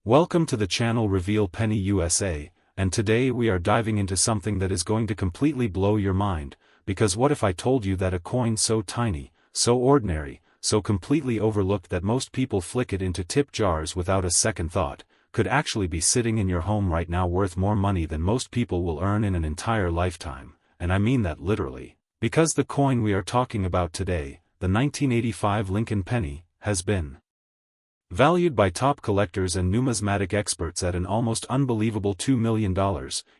Welcome to the channel Reveal Penny USA, and today we are diving into something that is going to completely blow your mind, because what if I told you that a coin so tiny, so ordinary, so completely overlooked that most people flick it into tip jars without a second thought, could actually be sitting in your home right now worth more money than most people will earn in an entire lifetime, and I mean that literally, because the coin we are talking about today, the 1985 Lincoln Penny, has been valued by top collectors and numismatic experts at an almost unbelievable $2 million,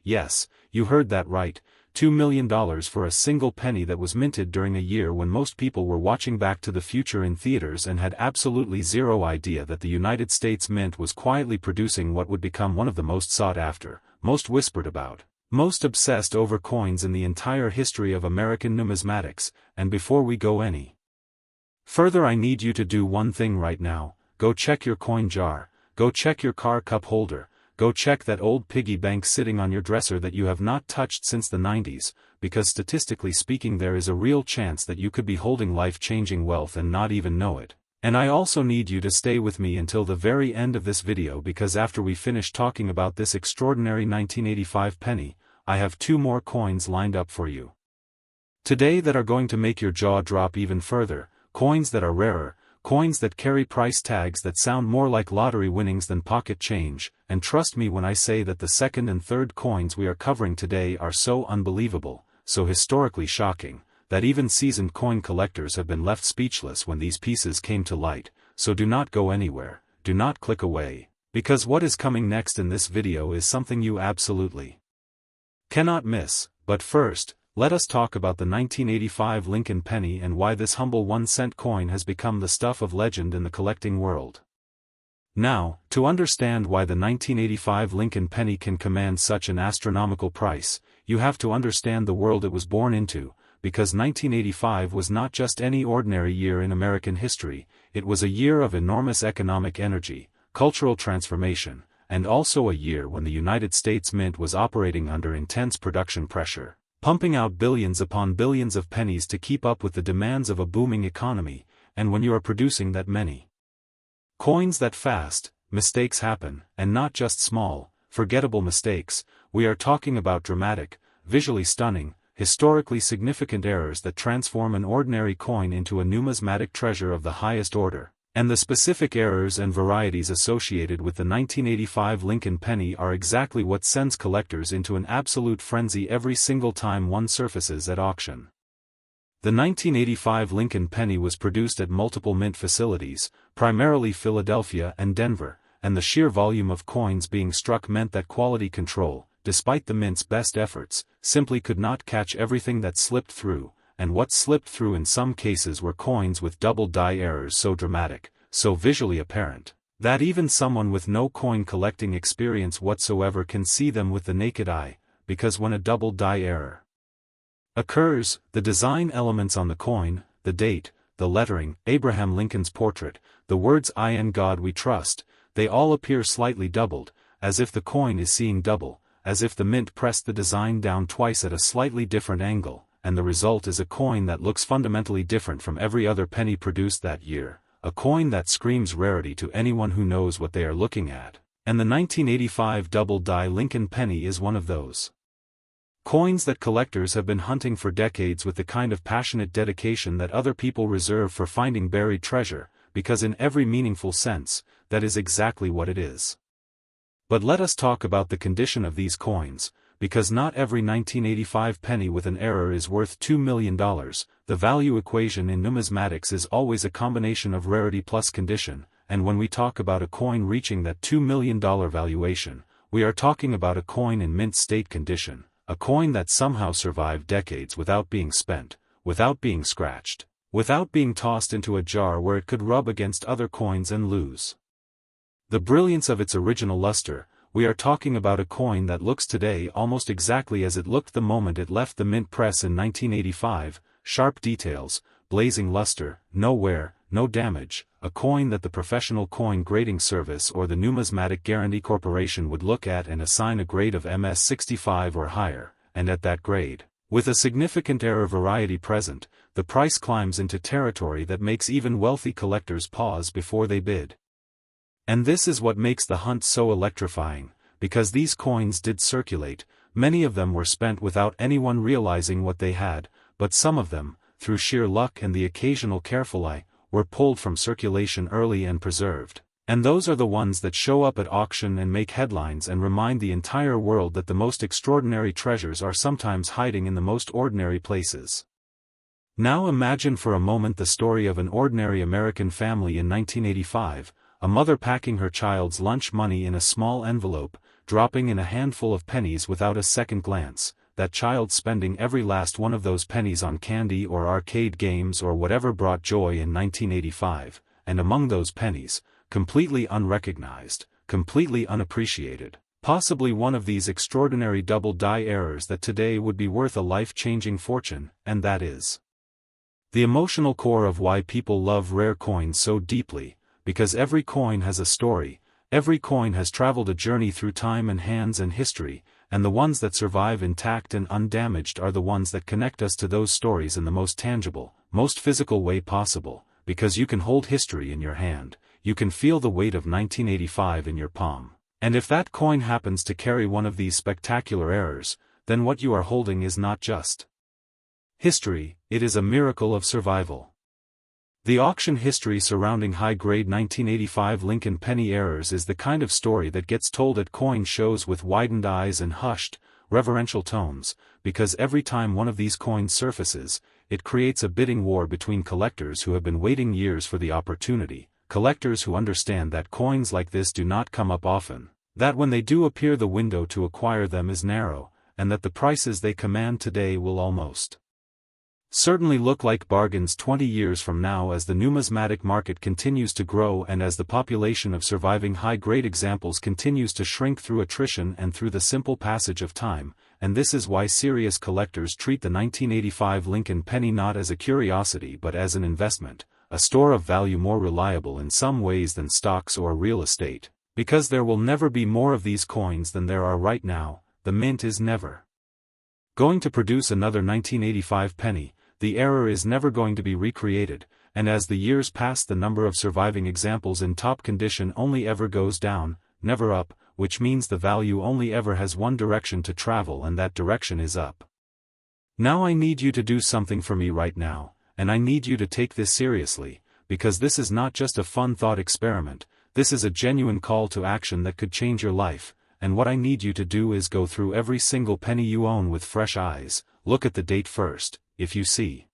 yes, you heard that right, $2 million for a single penny that was minted during a year when most people were watching Back to the Future in theaters and had absolutely zero idea that the United States Mint was quietly producing what would become one of the most sought after, most whispered about, most obsessed over coins in the entire history of American numismatics. And before we go any further, I need you to do one thing right now. Go check your coin jar, go check your car cup holder, go check that old piggy bank sitting on your dresser that you have not touched since the 90s, because statistically speaking there is a real chance that you could be holding life-changing wealth and not even know it. And I also need you to stay with me until the very end of this video, because after we finish talking about this extraordinary 1985 penny, I have two more coins lined up for you today that are going to make your jaw drop even further, coins that are rarer, coins that carry price tags that sound more like lottery winnings than pocket change, and trust me when I say that the second and third coins we are covering today are so unbelievable, so historically shocking, that even seasoned coin collectors have been left speechless when these pieces came to light. So do not go anywhere, do not click away, because what is coming next in this video is something you absolutely cannot miss. But first, let us talk about the 1985 Lincoln Penny and why this humble 1-cent coin has become the stuff of legend in the collecting world. Now, to understand why the 1985 Lincoln Penny can command such an astronomical price, you have to understand the world it was born into, because 1985 was not just any ordinary year in American history, it was a year of enormous economic energy, cultural transformation, and also a year when the United States Mint was operating under intense production pressure, pumping out billions upon billions of pennies to keep up with the demands of a booming economy. And when you are producing that many coins that fast, mistakes happen, and not just small, forgettable mistakes. We are talking about dramatic, visually stunning, historically significant errors that transform an ordinary coin into a numismatic treasure of the highest order. And the specific errors and varieties associated with the 1985 Lincoln Penny are exactly what sends collectors into an absolute frenzy every single time one surfaces at auction. The 1985 Lincoln Penny was produced at multiple mint facilities, primarily Philadelphia and Denver, and the sheer volume of coins being struck meant that quality control, despite the mint's best efforts, simply could not catch everything that slipped through. And what slipped through in some cases were coins with double die errors so dramatic, so visually apparent, that even someone with no coin collecting experience whatsoever can see them with the naked eye, because when a double die error occurs, the design elements on the coin, the date, the lettering, Abraham Lincoln's portrait, the words "I and God we trust," they all appear slightly doubled, as if the coin is seeing double, as if the mint pressed the design down twice at a slightly different angle. And the result is a coin that looks fundamentally different from every other penny produced that year, a coin that screams rarity to anyone who knows what they are looking at. And the 1985 double-die Lincoln Penny is one of those coins that collectors have been hunting for decades with the kind of passionate dedication that other people reserve for finding buried treasure, because in every meaningful sense, that is exactly what it is. But let us talk about the condition of these coins, because not every 1985 penny with an error is worth $2 million. The value equation in numismatics is always a combination of rarity plus condition, and when we talk about a coin reaching that $2 million valuation, we are talking about a coin in mint state condition, a coin that somehow survived decades without being spent, without being scratched, without being tossed into a jar where it could rub against other coins and lose the brilliance of its original luster. We are talking about a coin that looks today almost exactly as it looked the moment it left the mint press in 1985, sharp details, blazing luster, no wear, no damage, a coin that the professional coin grading service or the Numismatic Guarantee Corporation would look at and assign a grade of MS65 or higher, and at that grade, with a significant error variety present, the price climbs into territory that makes even wealthy collectors pause before they bid. And this is what makes the hunt so electrifying, because these coins did circulate, many of them were spent without anyone realizing what they had, but some of them, through sheer luck and the occasional careful eye, were pulled from circulation early and preserved. And those are the ones that show up at auction and make headlines and remind the entire world that the most extraordinary treasures are sometimes hiding in the most ordinary places. Now imagine for a moment the story of an ordinary American family in 1985, a mother packing her child's lunch money in a small envelope, dropping in a handful of pennies without a second glance, that child spending every last one of those pennies on candy or arcade games or whatever brought joy in 1985, and among those pennies, completely unrecognized, completely unappreciated, possibly one of these extraordinary double-die errors that today would be worth a life-changing fortune, and that is the emotional core of why people love rare coins so deeply, because every coin has a story, every coin has traveled a journey through time and hands and history, and the ones that survive intact and undamaged are the ones that connect us to those stories in the most tangible, most physical way possible, because you can hold history in your hand, you can feel the weight of 1985 in your palm, and if that coin happens to carry one of these spectacular errors, then what you are holding is not just history, it is a miracle of survival. The auction history surrounding high-grade 1985 Lincoln penny errors is the kind of story that gets told at coin shows with widened eyes and hushed, reverential tones, because every time one of these coins surfaces, it creates a bidding war between collectors who have been waiting years for the opportunity, collectors who understand that coins like this do not come up often, that when they do appear the window to acquire them is narrow, and that the prices they command today will almost certainly look like bargains 20 years from now as the numismatic market continues to grow and as the population of surviving high-grade examples continues to shrink through attrition and through the simple passage of time, and this is why serious collectors treat the 1985 Lincoln penny not as a curiosity but as an investment, a store of value more reliable in some ways than stocks or real estate, because there will never be more of these coins than there are right now. The mint is never going to produce another 1985 penny, the error is never going to be recreated, and as the years pass the number of surviving examples in top condition only ever goes down, never up, which means the value only ever has one direction to travel and that direction is up. Now I need you to do something for me right now, and I need you to take this seriously, because this is not just a fun thought experiment, this is a genuine call to action that could change your life, and what I need you to do is go through every single penny you own with fresh eyes, look at the date first. If you see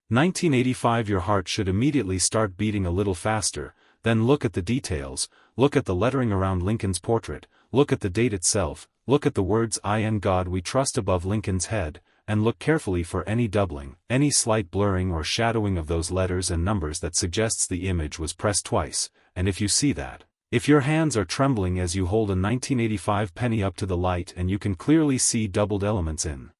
1985 your heart should immediately start beating a little faster, then look at the details, look at the lettering around Lincoln's portrait, look at the date itself, look at the words "I and God We Trust" above Lincoln's head, and look carefully for any doubling, any slight blurring or shadowing of those letters and numbers that suggests the image was pressed twice, and if you see that, if your hands are trembling as you hold a 1985 penny up to the light and you can clearly see doubled elements in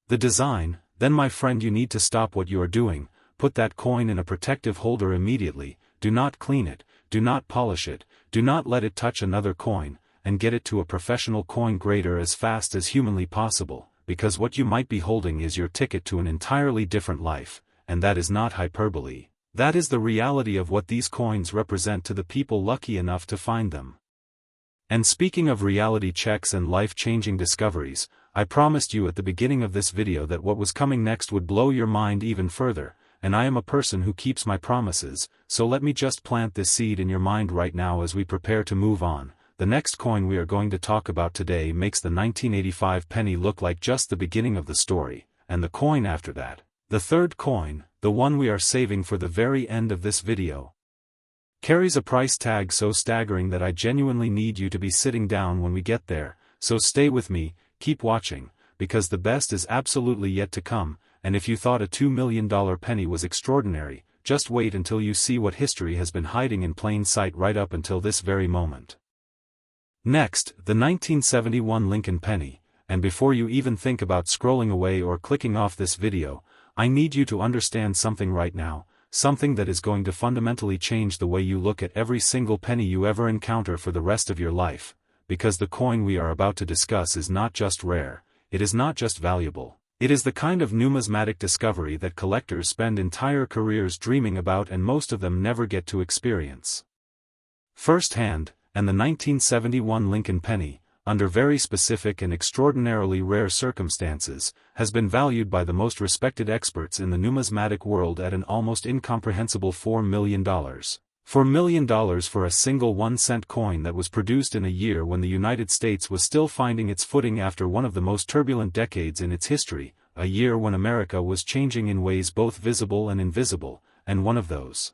the design, then my friend you need to stop what you are doing, put that coin in a protective holder immediately, do not clean it, do not polish it, do not let it touch another coin, and get it to a professional coin grader as fast as humanly possible, because what you might be holding is your ticket to an entirely different life, and that is not hyperbole. That is the reality of what these coins represent to the people lucky enough to find them. And speaking of reality checks and life-changing discoveries, I promised you at the beginning of this video that what was coming next would blow your mind even further, and I am a person who keeps my promises, so let me just plant this seed in your mind right now as we prepare to move on. The next coin we are going to talk about today makes the 1985 penny look like just the beginning of the story, and the coin after that, the third coin, the one we are saving for the very end of this video, carries a price tag so staggering that I genuinely need you to be sitting down when we get there, so stay with me. Keep watching, because the best is absolutely yet to come, and if you thought a $2 million penny was extraordinary, just wait until you see what history has been hiding in plain sight right up until this very moment. Next, the 1971 Lincoln penny, and before you even think about scrolling away or clicking off this video, I need you to understand something right now, something that is going to fundamentally change the way you look at every single penny you ever encounter for the rest of your life. Because the coin we are about to discuss is not just rare, it is not just valuable, it is the kind of numismatic discovery that collectors spend entire careers dreaming about and most of them never get to experience. firsthand, and the 1971 Lincoln Penny, under very specific and extraordinarily rare circumstances, has been valued by the most respected experts in the numismatic world at an almost incomprehensible $4 million. $4 million for a single 1-cent coin that was produced in a year when the United States was still finding its footing after one of the most turbulent decades in its history, a year when America was changing in ways both visible and invisible, and one of those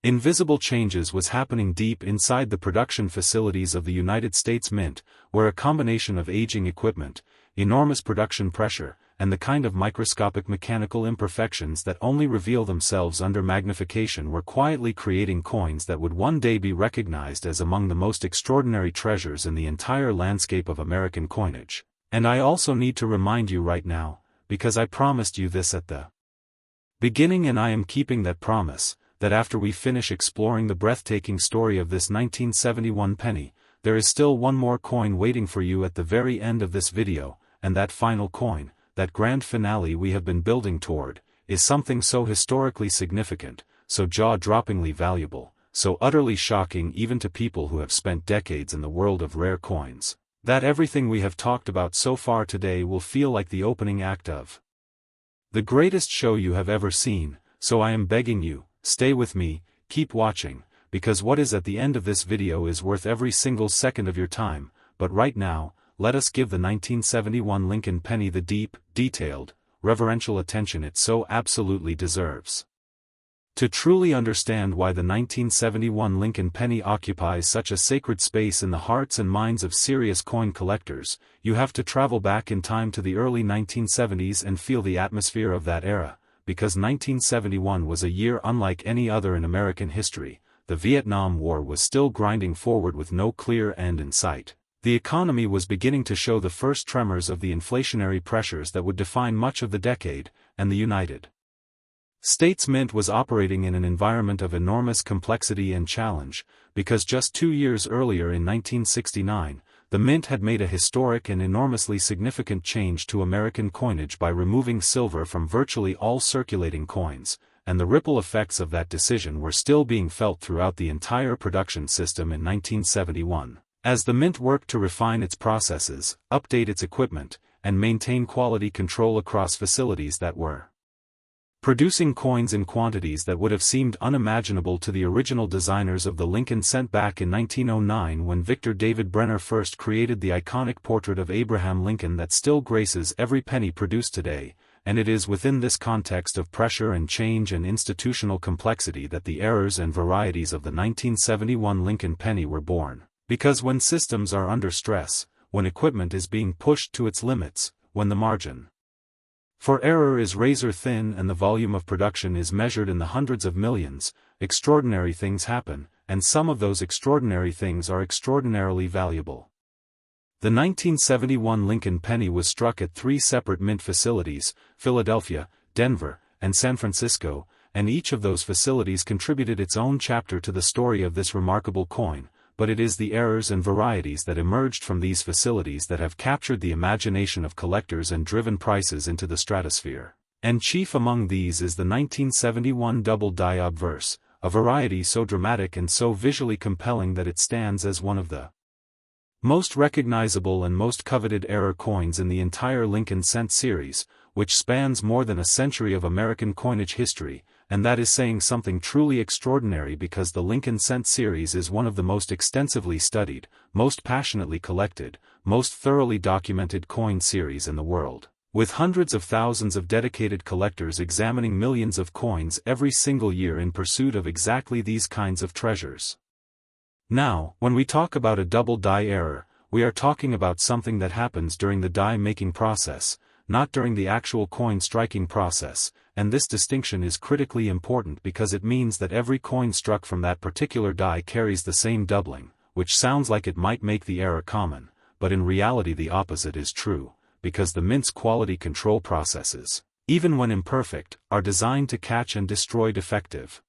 invisible changes was happening deep inside the production facilities of the United States Mint, where a combination of aging equipment, enormous production pressure, and the kind of microscopic mechanical imperfections that only reveal themselves under magnification were quietly creating coins that would one day be recognized as among the most extraordinary treasures in the entire landscape of American coinage. And I also need to remind you right now, because I promised you this at the beginning and I am keeping that promise, that after we finish exploring the breathtaking story of this 1971 penny, there is still one more coin waiting for you at the very end of this video, and that final coin, that grand finale we have been building toward, is something so historically significant, so jaw-droppingly valuable, so utterly shocking even to people who have spent decades in the world of rare coins, that everything we have talked about so far today will feel like the opening act of the greatest show you have ever seen. So I am begging you, stay with me, keep watching, because what is at the end of this video is worth every single second of your time. But right now, let us give the 1971 Lincoln Penny the deep, detailed, reverential attention it so absolutely deserves. To truly understand why the 1971 Lincoln Penny occupies such a sacred space in the hearts and minds of serious coin collectors, you have to travel back in time to the early 1970s and feel the atmosphere of that era, because 1971 was a year unlike any other in American history. The Vietnam War was still grinding forward with no clear end in sight. The economy was beginning to show the first tremors of the inflationary pressures that would define much of the decade, and the United States Mint was operating in an environment of enormous complexity and challenge, because just 2 years earlier in 1969, the Mint had made a historic and enormously significant change to American coinage by removing silver from virtually all circulating coins, and the ripple effects of that decision were still being felt throughout the entire production system in 1971. As the Mint worked to refine its processes, update its equipment, and maintain quality control across facilities that were producing coins in quantities that would have seemed unimaginable to the original designers of the Lincoln cent back in 1909 when Victor David Brenner first created the iconic portrait of Abraham Lincoln that still graces every penny produced today, and it is within this context of pressure and change and institutional complexity that the errors and varieties of the 1971 Lincoln penny were born. Because when systems are under stress, when equipment is being pushed to its limits, when the margin for error is razor thin and the volume of production is measured in the hundreds of millions, extraordinary things happen, and some of those extraordinary things are extraordinarily valuable. The 1971 Lincoln penny was struck at 3 separate mint facilities, Philadelphia, Denver, and San Francisco, and each of those facilities contributed its own chapter to the story of this remarkable coin. But it is the errors and varieties that emerged from these facilities that have captured the imagination of collectors and driven prices into the stratosphere. And chief among these is the 1971 double-die Obverse, a variety so dramatic and so visually compelling that it stands as one of the most recognizable and most coveted error coins in the entire Lincoln cent series, which spans more than a century of American coinage history. And that is saying something truly extraordinary because the Lincoln cent series is one of the most extensively studied, most passionately collected, most thoroughly documented coin series in the world, with hundreds of thousands of dedicated collectors examining millions of coins every single year in pursuit of exactly these kinds of treasures. Now, when we talk about a double die error, we are talking about something that happens during the die making process, not during the actual coin striking process, and this distinction is critically important because it means that every coin struck from that particular die carries the same doubling, which sounds like it might make the error common, but in reality the opposite is true, because the mint's quality control processes, even when imperfect, are designed to catch and destroy defective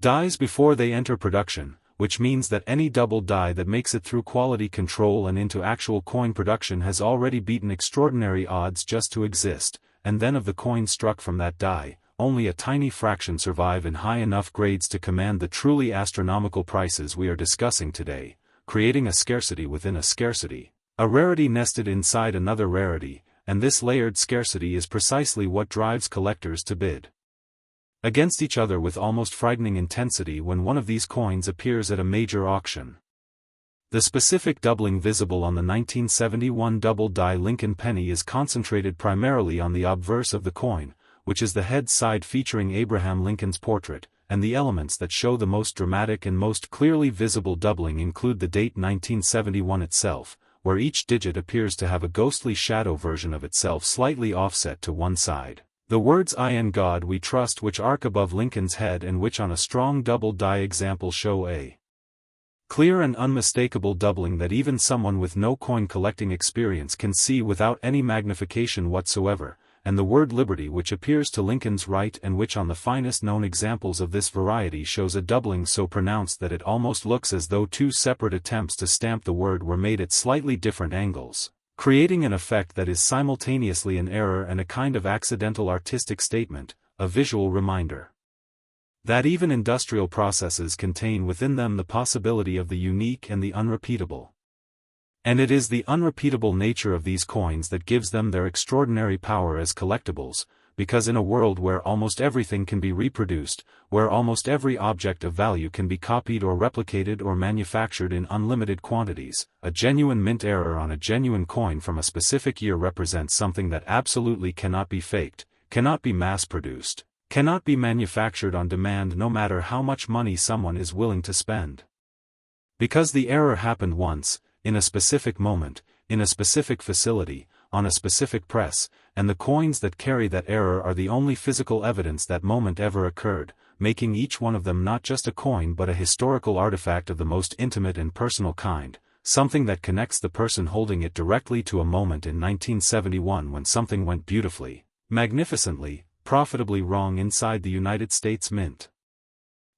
dies before they enter production, which means that any double die that makes it through quality control and into actual coin production has already beaten extraordinary odds just to exist, and then of the coin struck from that die, only a tiny fraction survive in high enough grades to command the truly astronomical prices we are discussing today, creating a scarcity within a scarcity, a rarity nested inside another rarity, and this layered scarcity is precisely what drives collectors to bid against each other with almost frightening intensity when one of these coins appears at a major auction. The specific doubling visible on the 1971 double-die Lincoln penny is concentrated primarily on the obverse of the coin, which is the head side featuring Abraham Lincoln's portrait, and the elements that show the most dramatic and most clearly visible doubling include the date 1971 itself, where each digit appears to have a ghostly shadow version of itself slightly offset to one side. The words "I and God We Trust" which arc above Lincoln's head and which on a strong double-die example show a clear and unmistakable doubling that even someone with no coin collecting experience can see without any magnification whatsoever, and the word "liberty" which appears to Lincoln's right and which on the finest known examples of this variety shows a doubling so pronounced that it almost looks as though two separate attempts to stamp the word were made at slightly different angles, creating an effect that is simultaneously an error and a kind of accidental artistic statement, a visual reminder that even industrial processes contain within them the possibility of the unique and the unrepeatable. And it is the unrepeatable nature of these coins that gives them their extraordinary power as collectibles, because in a world where almost everything can be reproduced, where almost every object of value can be copied or replicated or manufactured in unlimited quantities, a genuine mint error on a genuine coin from a specific year represents something that absolutely cannot be faked, cannot be mass-produced, cannot be manufactured on demand no matter how much money someone is willing to spend. Because the error happened once, in a specific moment, in a specific facility, on a specific press, and the coins that carry that error are the only physical evidence that moment ever occurred, making each one of them not just a coin but a historical artifact of the most intimate and personal kind, something that connects the person holding it directly to a moment in 1971 when something went beautifully, magnificently, profitably wrong inside the United States Mint.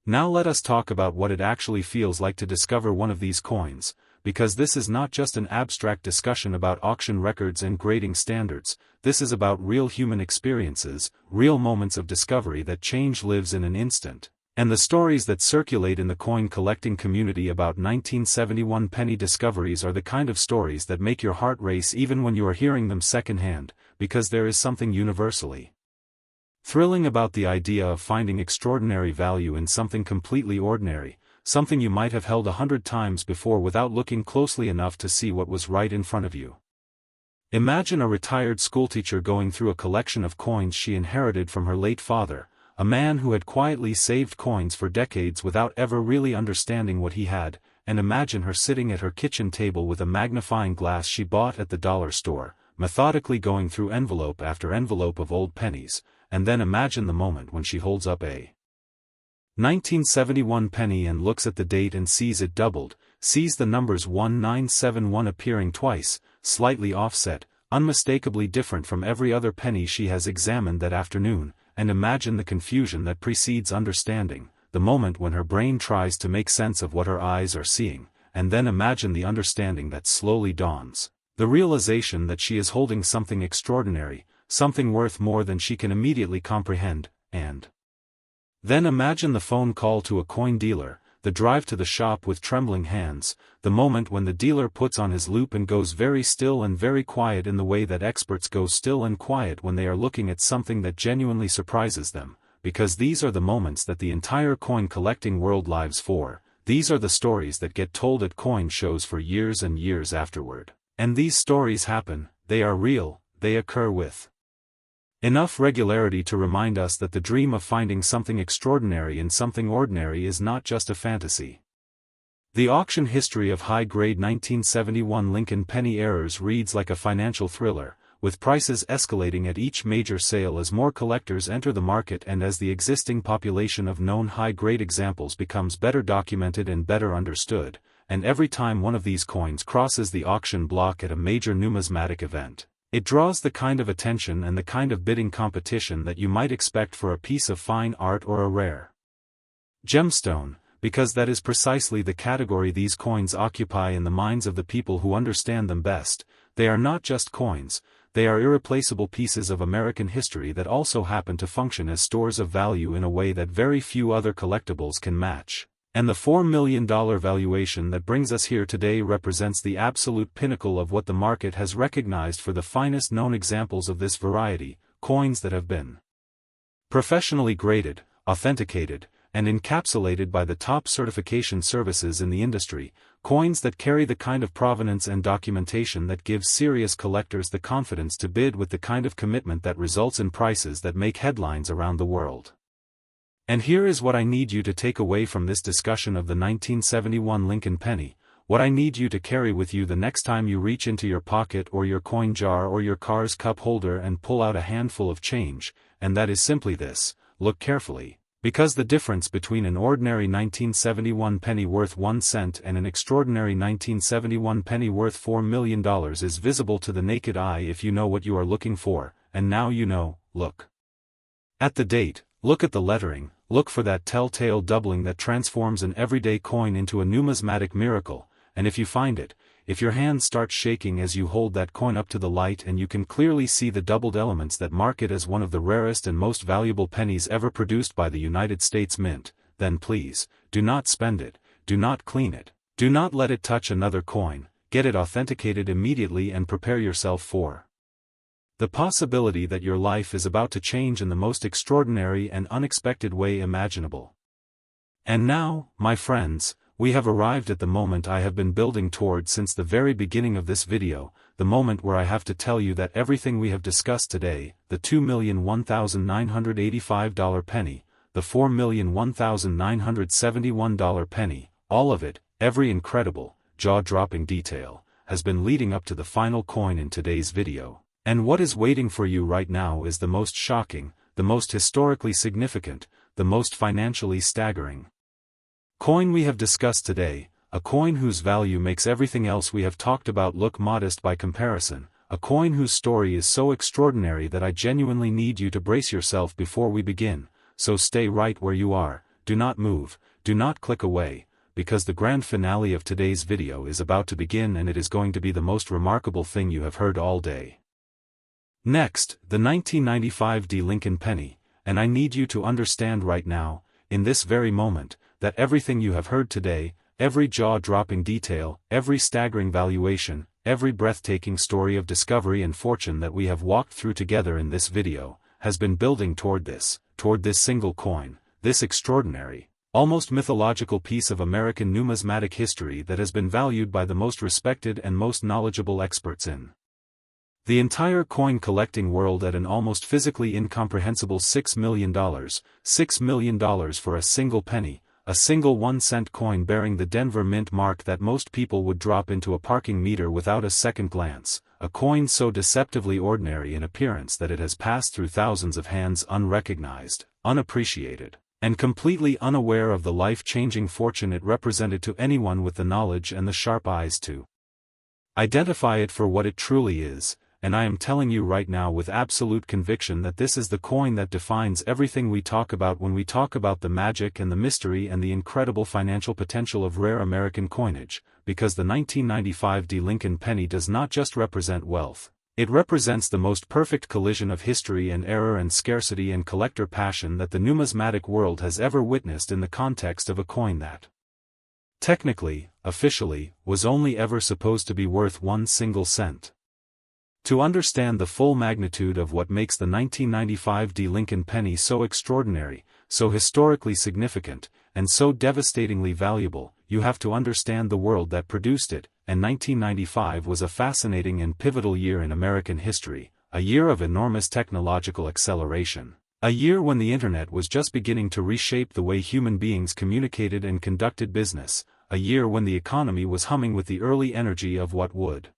Now let us talk about what it actually feels like to discover one of these coins, because this is not just an abstract discussion about auction records and grading standards, this is about real human experiences, real moments of discovery that change lives in an instant, and the stories that circulate in the coin collecting community about 1971 penny discoveries are the kind of stories that make your heart race even when you are hearing them secondhand, because there is something universally thrilling about the idea of finding extraordinary value in something completely ordinary, something you might have held 100 times before without looking closely enough to see what was right in front of you. Imagine a retired schoolteacher going through a collection of coins she inherited from her late father, a man who had quietly saved coins for decades without ever really understanding what he had, and imagine her sitting at her kitchen table with a magnifying glass she bought at the dollar store, methodically going through envelope after envelope of old pennies, and then imagine the moment when she holds up a 1971 penny and looks at the date and sees it doubled, sees the numbers 1971 appearing twice, slightly offset, unmistakably different from every other penny she has examined that afternoon, and imagine the confusion that precedes understanding, the moment when her brain tries to make sense of what her eyes are seeing, and then imagine the understanding that slowly dawns, the realization that she is holding something extraordinary, something worth more than she can immediately comprehend, and then imagine the phone call to a coin dealer, the drive to the shop with trembling hands, the moment when the dealer puts on his loupe and goes very still and very quiet in the way that experts go still and quiet when they are looking at something that genuinely surprises them, because these are the moments that the entire coin collecting world lives for, these are the stories that get told at coin shows for years and years afterward. And these stories happen, they are real, they occur with enough regularity to remind us that the dream of finding something extraordinary in something ordinary is not just a fantasy. The auction history of high-grade 1971 Lincoln penny errors reads like a financial thriller, with prices escalating at each major sale as more collectors enter the market and as the existing population of known high-grade examples becomes better documented and better understood, and every time one of these coins crosses the auction block at a major numismatic event, it draws the kind of attention and the kind of bidding competition that you might expect for a piece of fine art or a rare gemstone, because that is precisely the category these coins occupy in the minds of the people who understand them best. They are not just coins, they are irreplaceable pieces of American history that also happen to function as stores of value in a way that very few other collectibles can match. And the $4 million valuation that brings us here today represents the absolute pinnacle of what the market has recognized for the finest known examples of this variety, coins that have been professionally graded, authenticated, and encapsulated by the top certification services in the industry, coins that carry the kind of provenance and documentation that gives serious collectors the confidence to bid with the kind of commitment that results in prices that make headlines around the world. And here is what I need you to take away from this discussion of the 1971 Lincoln Penny, what I need you to carry with you the next time you reach into your pocket or your coin jar or your car's cup holder and pull out a handful of change, and that is simply this: look carefully, because the difference between an ordinary 1971 penny worth 1 cent and an extraordinary 1971 penny worth $4 million is visible to the naked eye if you know what you are looking for, and now you know. Look at the date, look at the lettering, look for that telltale doubling that transforms an everyday coin into a numismatic miracle, and if you find it, if your hand starts shaking as you hold that coin up to the light and you can clearly see the doubled elements that mark it as one of the rarest and most valuable pennies ever produced by the United States Mint, then please, do not spend it, do not clean it, do not let it touch another coin, get it authenticated immediately and prepare yourself for the possibility that your life is about to change in the most extraordinary and unexpected way imaginable. And now, my friends, we have arrived at the moment I have been building toward since the very beginning of this video, the moment where I have to tell you that everything we have discussed today, the $2,001,985 penny, the $4,001,971 penny, all of it, every incredible, jaw-dropping detail, has been leading up to the final coin in today's video. And what is waiting for you right now is the most shocking, the most historically significant, the most financially staggering coin we have discussed today, a coin whose value makes everything else we have talked about look modest by comparison, a coin whose story is so extraordinary that I genuinely need you to brace yourself before we begin, so stay right where you are, do not move, do not click away, because the grand finale of today's video is about to begin and it is going to be the most remarkable thing you have heard all day. Next, the 1995 Lincoln Penny, and I need you to understand right now, in this very moment, that everything you have heard today, every jaw-dropping detail, every staggering valuation, every breathtaking story of discovery and fortune that we have walked through together in this video, has been building toward this single coin, this extraordinary, almost mythological piece of American numismatic history that has been valued by the most respected and most knowledgeable experts in the entire coin collecting world at an almost physically incomprehensible $6 million, $6 million for a single penny, a single 1-cent coin bearing the Denver Mint mark that most people would drop into a parking meter without a second glance, a coin so deceptively ordinary in appearance that it has passed through thousands of hands unrecognized, unappreciated, and completely unaware of the life-changing fortune it represented to anyone with the knowledge and the sharp eyes to identify it for what it truly is. And I am telling you right now with absolute conviction that this is the coin that defines everything we talk about when we talk about the magic and the mystery and the incredible financial potential of rare American coinage, because the 1995 Lincoln Penny does not just represent wealth, it represents the most perfect collision of history and error and scarcity and collector passion that the numismatic world has ever witnessed in the context of a coin that, technically, officially, was only ever supposed to be worth 1 single cent. To understand the full magnitude of what makes the 1995 Lincoln Penny so extraordinary, so historically significant, and so devastatingly valuable, you have to understand the world that produced it, and 1995 was a fascinating and pivotal year in American history, a year of enormous technological acceleration, a year when the internet was just beginning to reshape the way human beings communicated and conducted business, a year when the economy was humming with the early energy of what would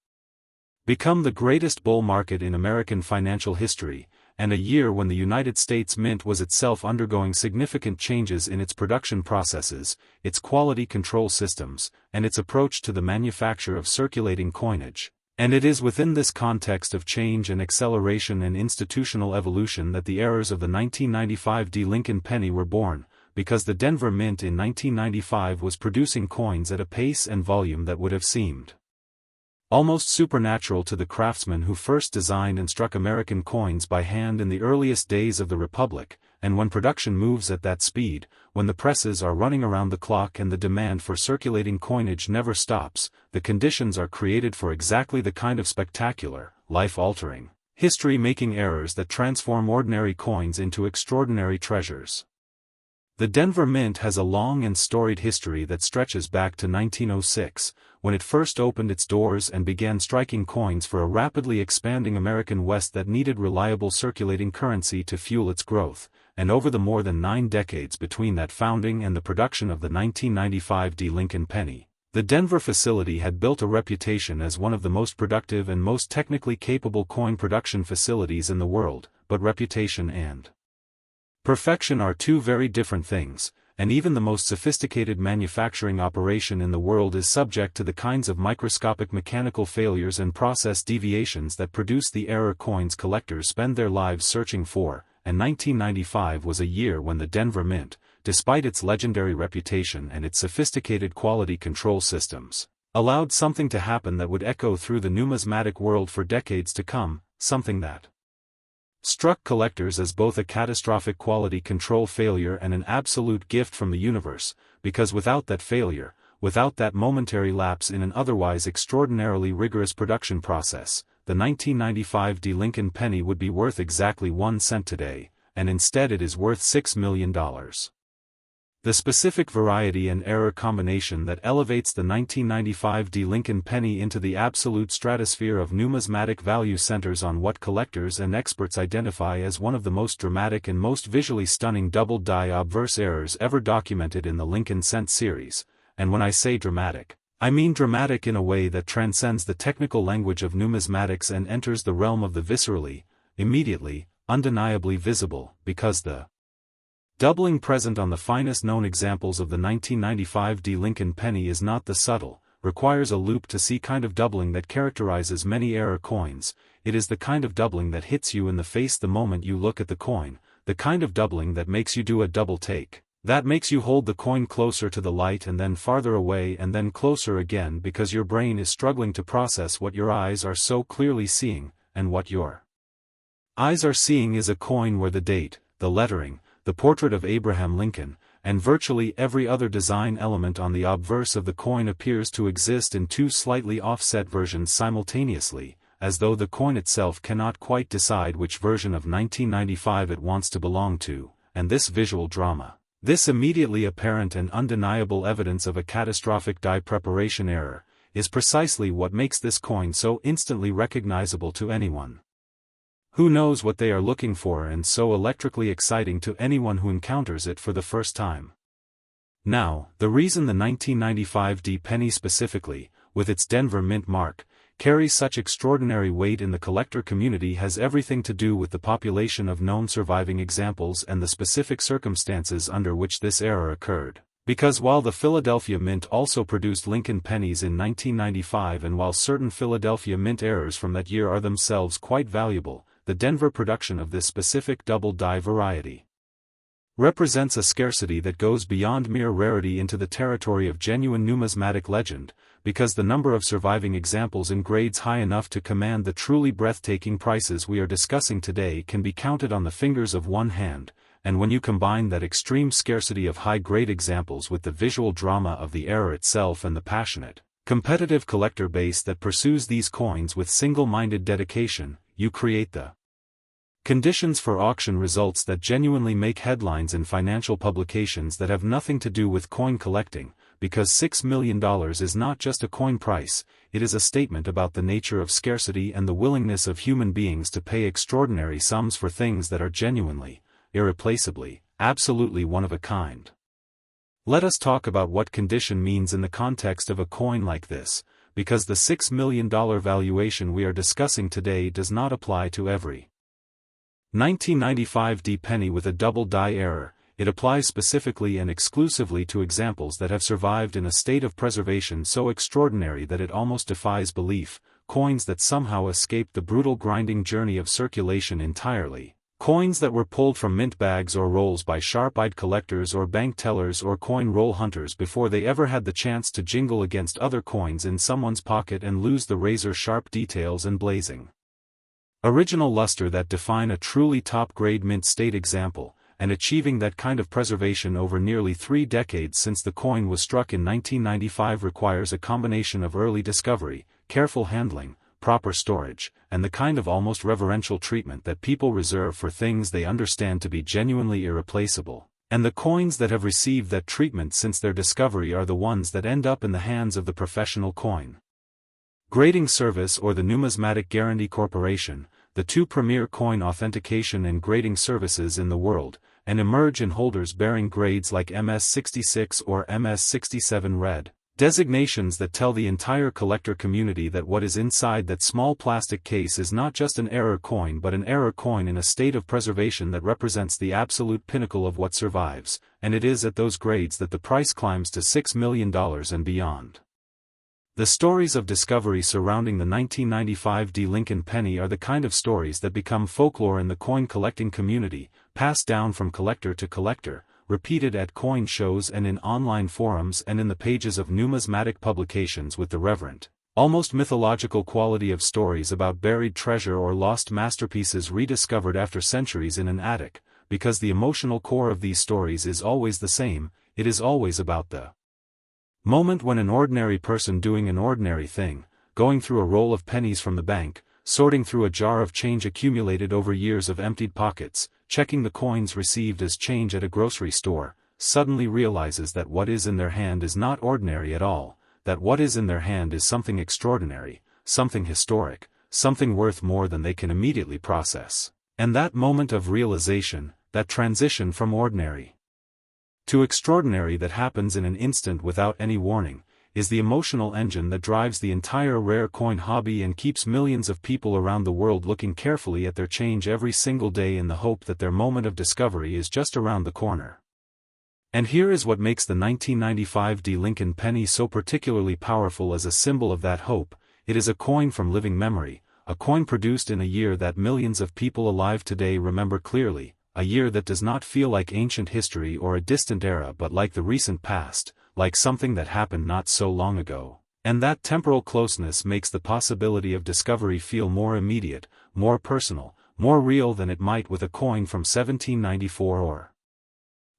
become the greatest bull market in American financial history, and a year when the United States Mint was itself undergoing significant changes in its production processes, its quality control systems, and its approach to the manufacture of circulating coinage. And it is within this context of change and acceleration and institutional evolution that the errors of the 1995 Lincoln Penny were born, because the Denver Mint in 1995 was producing coins at a pace and volume that would have seemed Almost supernatural to the craftsman who first designed and struck American coins by hand in the earliest days of the Republic, and when production moves at that speed, when the presses are running around the clock and the demand for circulating coinage never stops, the conditions are created for exactly the kind of spectacular, life-altering, history-making errors that transform ordinary coins into extraordinary treasures. The Denver Mint has a long and storied history that stretches back to 1906, when it first opened its doors and began striking coins for a rapidly expanding American West that needed reliable circulating currency to fuel its growth, and over the more than 9 decades between that founding and the production of the 1995 Lincoln Penny, the Denver facility had built a reputation as one of the most productive and most technically capable coin production facilities in the world, but reputation and perfection are two very different things, and even the most sophisticated manufacturing operation in the world is subject to the kinds of microscopic mechanical failures and process deviations that produce the error coins collectors spend their lives searching for, and 1995 was a year when the Denver Mint, despite its legendary reputation and its sophisticated quality control systems, allowed something to happen that would echo through the numismatic world for decades to come, something that struck collectors as both a catastrophic quality control failure and an absolute gift from the universe, because without that failure, without that momentary lapse in an otherwise extraordinarily rigorous production process, the 1995 Lincoln Penny would be worth exactly 1 cent today, and instead it is worth $6 million. The specific variety and error combination that elevates the 1995 Lincoln Penny into the absolute stratosphere of numismatic value centers on what collectors and experts identify as one of the most dramatic and most visually stunning double-die obverse errors ever documented in the Lincoln Cent series, and when I say dramatic, I mean dramatic in a way that transcends the technical language of numismatics and enters the realm of the viscerally, immediately, undeniably visible, because the doubling present on the finest known examples of the 1995 Lincoln Penny is not the subtle, requires a loop-to-see kind of doubling that characterizes many error coins. It is the kind of doubling that hits you in the face the moment you look at the coin, the kind of doubling that makes you do a double take, that makes you hold the coin closer to the light and then farther away and then closer again because your brain is struggling to process what your eyes are so clearly seeing, and what your eyes are seeing is a coin where the date, the lettering, the portrait of Abraham Lincoln, and virtually every other design element on the obverse of the coin appears to exist in two slightly offset versions simultaneously, as though the coin itself cannot quite decide which version of 1995 it wants to belong to, and this visual drama, this immediately apparent and undeniable evidence of a catastrophic die preparation error, is precisely what makes this coin so instantly recognizable to anyone who knows what they are looking for and so electrically exciting to anyone who encounters it for the first time. Now, the reason the 1995 penny specifically, with its Denver Mint mark, carries such extraordinary weight in the collector community has everything to do with the population of known surviving examples and the specific circumstances under which this error occurred. Because while the Philadelphia Mint also produced Lincoln Pennies in 1995 and while certain Philadelphia Mint errors from that year are themselves quite valuable, the Denver production of this specific double-die variety represents a scarcity that goes beyond mere rarity into the territory of genuine numismatic legend, because the number of surviving examples in grades high enough to command the truly breathtaking prices we are discussing today can be counted on the fingers of one hand, and when you combine that extreme scarcity of high-grade examples with the visual drama of the error itself and the passionate, competitive collector base that pursues these coins with single-minded dedication, you create the conditions for auction results that genuinely make headlines in financial publications that have nothing to do with coin collecting, because $6 million is not just a coin price, it is a statement about the nature of scarcity and the willingness of human beings to pay extraordinary sums for things that are genuinely, irreplaceably, absolutely one of a kind. Let us talk about what condition means in the context of a coin like this, because the $6 million valuation we are discussing today does not apply to every 1995 penny with a double die error. It applies specifically and exclusively to examples that have survived in a state of preservation so extraordinary that it almost defies belief, coins that somehow escape the brutal grinding journey of circulation entirely, Coins that were pulled from mint bags or rolls by sharp-eyed collectors or bank tellers or coin roll hunters before they ever had the chance to jingle against other coins in someone's pocket and lose the razor-sharp details and blazing original luster that define a truly top-grade mint state example, and achieving that kind of preservation over nearly 3 decades since the coin was struck in 1995 requires a combination of early discovery, careful handling, proper storage, and the kind of almost reverential treatment that people reserve for things they understand to be genuinely irreplaceable. And the coins that have received that treatment since their discovery are the ones that end up in the hands of the professional coin grading service or the Numismatic Guarantee Corporation, the two premier coin authentication and grading services in the world, and emerge in holders bearing grades like MS66 or MS67 Red, designations that tell the entire collector community that what is inside that small plastic case is not just an error coin but an error coin in a state of preservation that represents the absolute pinnacle of what survives, and it is at those grades that the price climbs to $6 million and beyond. The stories of discovery surrounding the 1995 Lincoln Penny are the kind of stories that become folklore in the coin collecting community, passed down from collector to collector, repeated at coin shows and in online forums and in the pages of numismatic publications with the reverent, almost mythological quality of stories about buried treasure or lost masterpieces rediscovered after centuries in an attic, because the emotional core of these stories is always the same. It is always about the moment when an ordinary person doing an ordinary thing, going through a roll of pennies from the bank, sorting through a jar of change accumulated over years of emptied pockets, checking the coins received as change at a grocery store, suddenly realizes that what is in their hand is not ordinary at all, that what is in their hand is something extraordinary, something historic, something worth more than they can immediately process. And that moment of realization, that transition from ordinary to extraordinary that happens in an instant without any warning, is the emotional engine that drives the entire rare coin hobby and keeps millions of people around the world looking carefully at their change every single day in the hope that their moment of discovery is just around the corner. And here is what makes the 1995 Lincoln Penny so particularly powerful as a symbol of that hope. It is a coin from living memory, a coin produced in a year that millions of people alive today remember clearly, a year that does not feel like ancient history or a distant era but like the recent past, like something that happened not so long ago. And that temporal closeness makes the possibility of discovery feel more immediate, more personal, more real than it might with a coin from 1794 or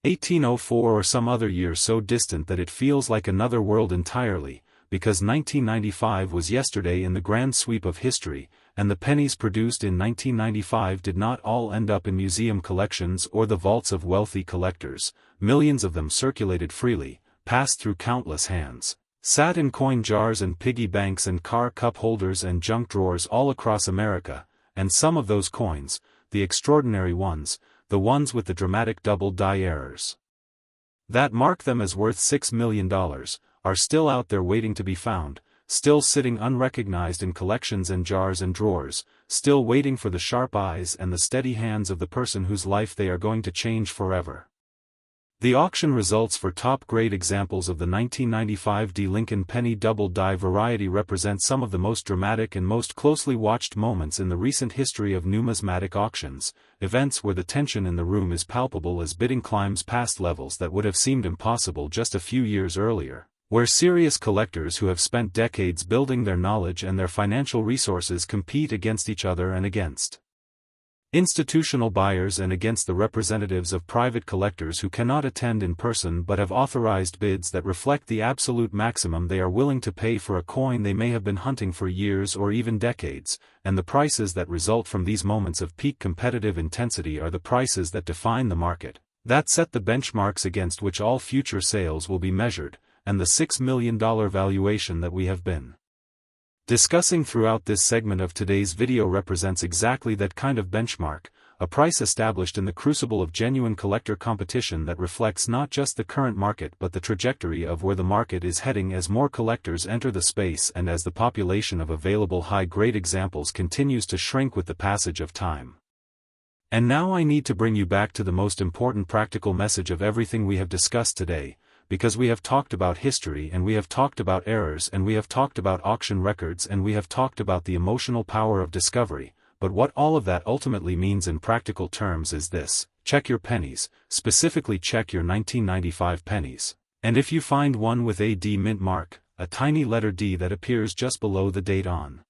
1804 or some other year so distant that it feels like another world entirely, because 1995 was yesterday in the grand sweep of history, and the pennies produced in 1995 did not all end up in museum collections or the vaults of wealthy collectors. Millions of them circulated freely, passed through countless hands, sat in coin jars and piggy banks and car cup holders and junk drawers all across America, and some of those coins, the extraordinary ones, the ones with the dramatic double-die errors that mark them as worth $6 million, are still out there waiting to be found, still sitting unrecognized in collections and jars and drawers, still waiting for the sharp eyes and the steady hands of the person whose life they are going to change forever. The auction results for top-grade examples of the 1995 Lincoln Penny double-die variety represent some of the most dramatic and most closely watched moments in the recent history of numismatic auctions, events where the tension in the room is palpable as bidding climbs past levels that would have seemed impossible just a few years earlier, where serious collectors who have spent decades building their knowledge and their financial resources compete against each other and against institutional buyers and against the representatives of private collectors who cannot attend in person but have authorized bids that reflect the absolute maximum they are willing to pay for a coin they may have been hunting for years or even decades, and the prices that result from these moments of peak competitive intensity are the prices that define the market, that set the benchmarks against which all future sales will be measured, and the $6 million valuation that we have been discussing throughout this segment of today's video represents exactly that kind of benchmark, a price established in the crucible of genuine collector competition that reflects not just the current market but the trajectory of where the market is heading as more collectors enter the space and as the population of available high-grade examples continues to shrink with the passage of time. And now I need to bring you back to the most important practical message of everything we have discussed today, because we have talked about history and we have talked about errors and we have talked about auction records and we have talked about the emotional power of discovery, but what all of that ultimately means in practical terms is this: check your pennies, specifically check your 1995 pennies. And if you find one with a D mint mark, a tiny letter D that appears just below the date on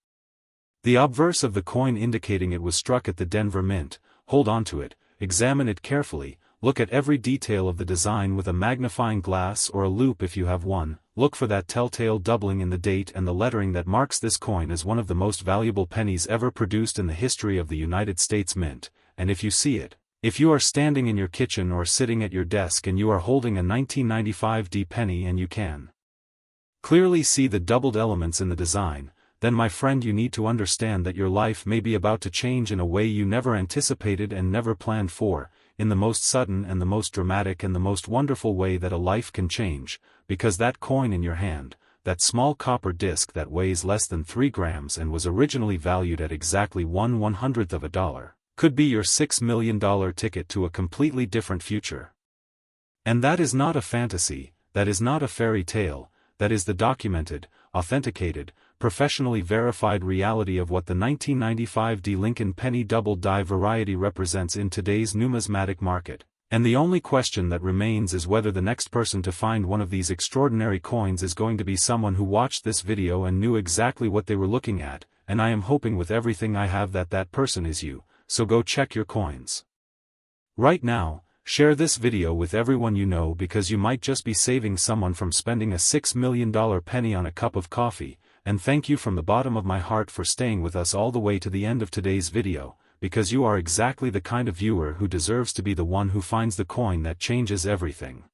the obverse of the coin indicating it was struck at the Denver Mint, hold on to it, examine it carefully, look at every detail of the design with a magnifying glass or a loupe if you have one, look for that telltale doubling in the date and the lettering that marks this coin as one of the most valuable pennies ever produced in the history of the United States Mint, and if you see it, if you are standing in your kitchen or sitting at your desk and you are holding a 1995 D penny and you can clearly see the doubled elements in the design, then my friend, you need to understand that your life may be about to change in a way you never anticipated and never planned for, in the most sudden and the most dramatic and the most wonderful way that a life can change, because that coin in your hand, that small copper disc that weighs less than 3 grams and was originally valued at exactly 1/100th of a dollar, could be your $6 million ticket to a completely different future. And that is not a fantasy, that is not a fairy tale, that is the documented, authenticated, professionally verified reality of what the 1995 D Lincoln Penny Double Die variety represents in today's numismatic market. And the only question that remains is whether the next person to find one of these extraordinary coins is going to be someone who watched this video and knew exactly what they were looking at, and I am hoping with everything I have that that person is you, so go check your coins right now. Share this video with everyone you know, because you might just be saving someone from spending a $6 million penny on a cup of coffee, and thank you from the bottom of my heart for staying with us all the way to the end of today's video, because you are exactly the kind of viewer who deserves to be the one who finds the coin that changes everything.